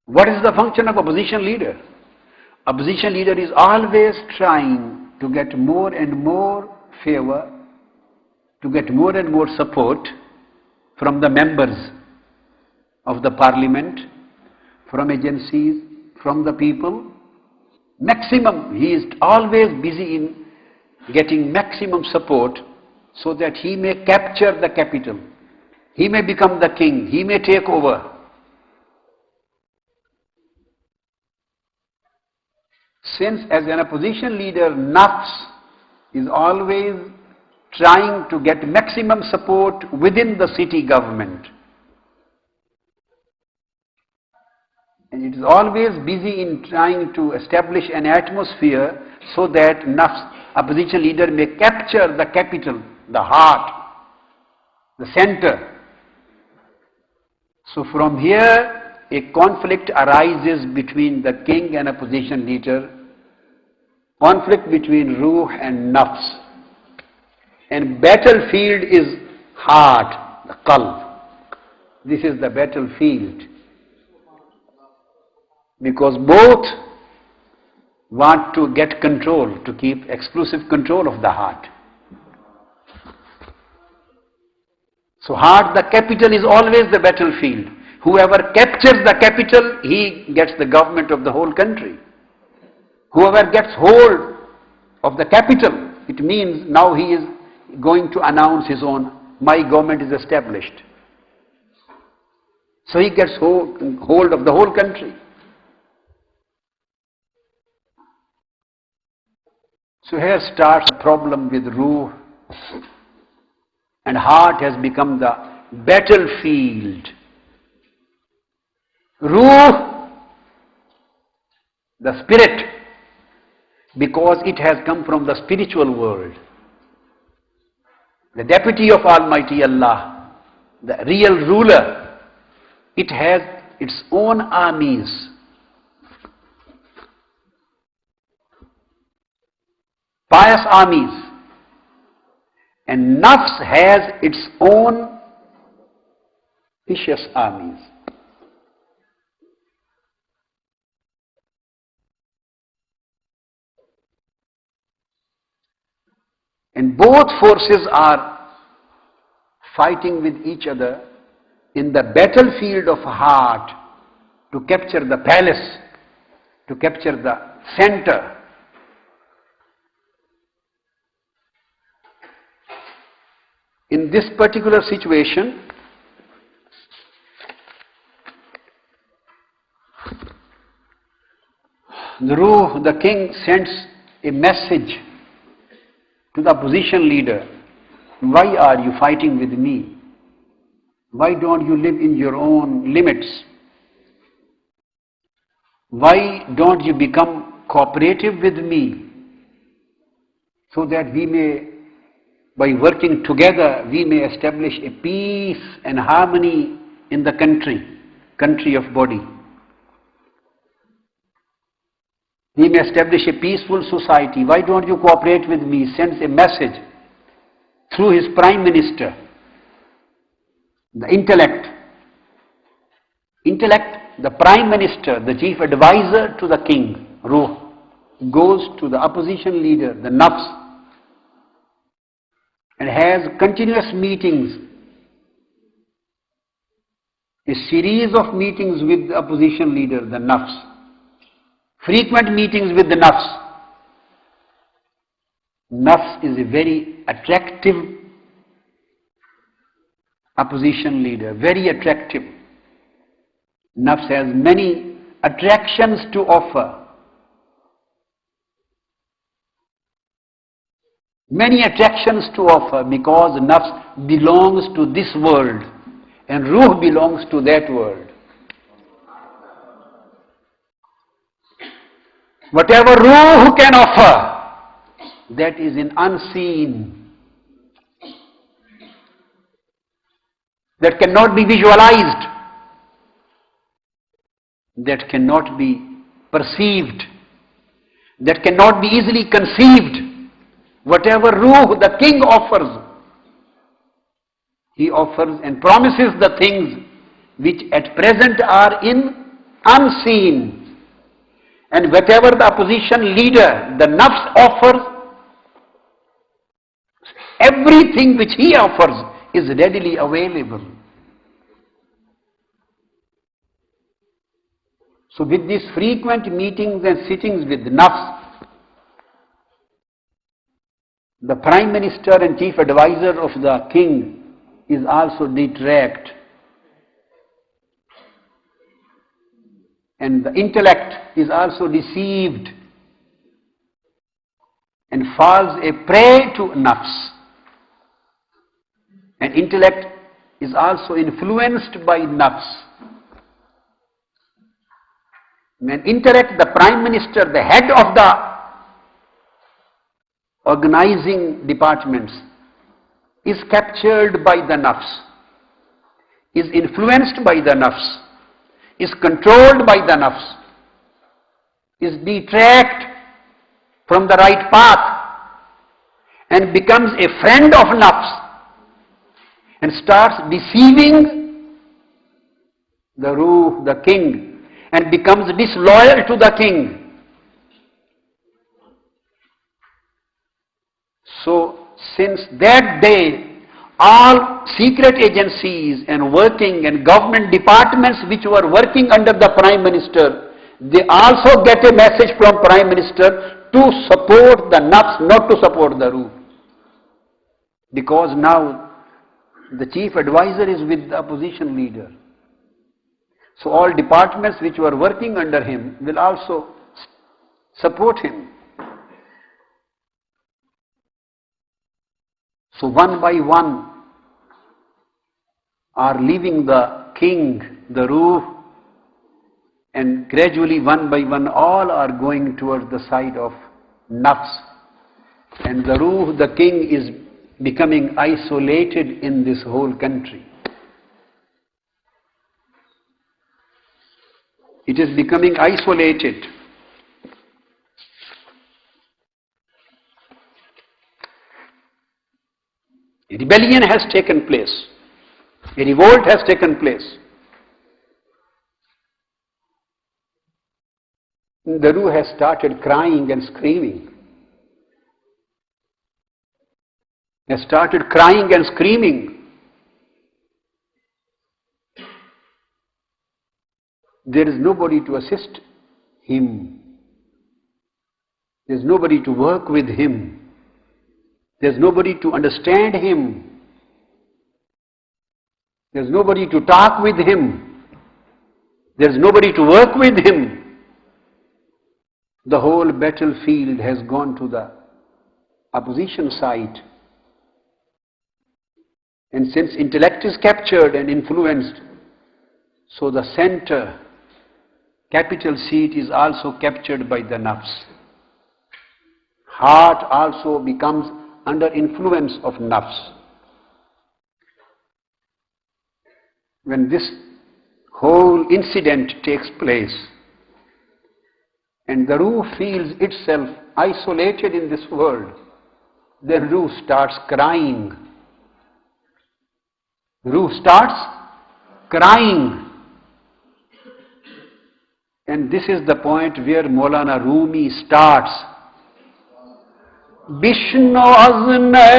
What is the function of opposition leader? Opposition leader is always trying to get more and more favor, to get more and more support from the members of the parliament, from agencies, from the people. Maximum, he is always busy in getting maximum support so that he may capture the capital. He may become the king, he may take over. Since as an opposition leader, Nafs is always trying to get maximum support within the city government. And it is always busy in trying to establish an atmosphere so that Nafs, opposition leader, may capture the capital, the heart, the center. So from here, a conflict arises between the king and opposition leader, conflict between Ruh and Nafs. And battlefield is heart, the qalb. This is the battlefield. Because both want to get control, to keep exclusive control of the heart. So heart, the capital, is always the battlefield. Whoever captures the capital, he gets the government of the whole country. Whoever gets hold of the capital, it means now he is going to announce his own, my government is established. So he gets hold of the whole country. So here starts a problem with Ruh, and heart has become the battlefield. Ruh, the spirit, because it has come from the spiritual world. The deputy of Almighty Allah, the real ruler, it has its own armies. Pious armies. And Nafs has its own vicious armies. And both forces are fighting with each other in the battlefield of heart to capture the palace, to capture the center. In this particular situation, the Ruh, the king, sends a message to the opposition leader. Why are you fighting with me? Why don't you live in your own limits? Why don't you become cooperative with me so that we may, by working together, we may establish a peace and harmony in the country of body. We may establish a peaceful society. Why don't you cooperate with me? Sends a message through his prime minister, the Intellect. Intellect, the prime minister, the chief advisor to the king, Ruh, goes to the opposition leader, the Nafs, and has continuous meetings, a series of meetings with the opposition leader, the Nafs, frequent meetings with the Nafs. Nafs is a very attractive opposition leader, very attractive. Nafs has many attractions to offer. Many attractions to offer because Nafs belongs to this world and Ruh belongs to that world. Whatever Ruh can offer, that is in unseen, that cannot be visualized, that cannot be perceived, that cannot be easily conceived. Whatever Ruh, the king, offers, he offers and promises the things which at present are in unseen. And whatever the opposition leader, the Nafs offers, everything which he offers is readily available. So with these frequent meetings and sittings with Nafs, the Prime Minister and Chief Advisor of the King is also detract. And the intellect is also deceived and falls a prey to Nafs. And intellect is also influenced by Nafs. When intellect, the Prime Minister, the head of the organizing departments, is captured by the Nafs, is influenced by the Nafs, is controlled by the Nafs, is detract from the right path and becomes a friend of Nafs and starts deceiving the Ruh, the king, and becomes disloyal to the king. So, since that day, all secret agencies and working and government departments which were working under the Prime Minister, they also get a message from Prime Minister to support the Nafs, not to support the Ruh. Because now the chief advisor is with the opposition leader. So all departments which were working under him will also support him. So one by one are leaving the king, the Ruh, and gradually one by one all are going towards the side of Nafs. And the Ruh, the king, is becoming isolated in this whole country. It is becoming isolated. A rebellion has taken place. A revolt has taken place. The Ruh has started crying and screaming. Has started crying and screaming. There is nobody to assist him. There is nobody to work with him. There is nobody to understand him. There is nobody to talk with him. There is nobody to work with him. The whole battlefield has gone to the opposition side. And since intellect is captured and influenced, so the center, capital seat, is also captured by the Nafs. Heart also becomes under influence of Nafs. When this whole incident takes place and the Ruh feels itself isolated in this world, then Ruh starts crying. Ruh starts crying. And this is the point where Maulana Rumi starts. Bishnu azne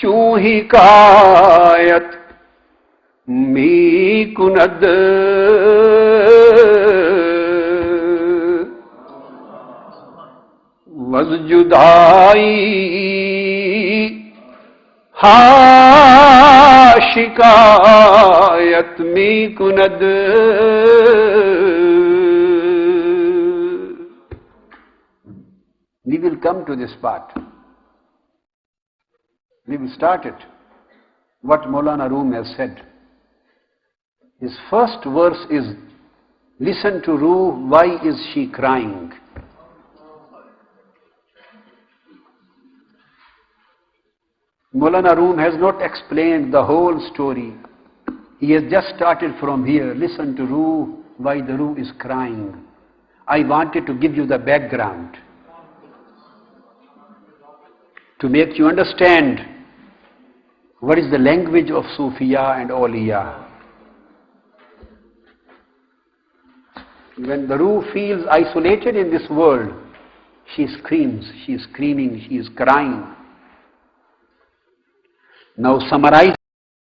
chuhi kayat mi kunad vazjudai ha shikayat mi kunad. We will come to this part. We will start it. What Maulana Rumi has said. His first verse is, listen to Ruh, why is she crying? Maulana Rumi has not explained the whole story. He has just started from here. Listen to Ruh, why the Ruh is crying. I wanted to give you the background, to make you understand What is the language of Sufiya and Awliya? When the Ruh feels isolated in this world, she screams, she is screaming, she is crying. Now summarize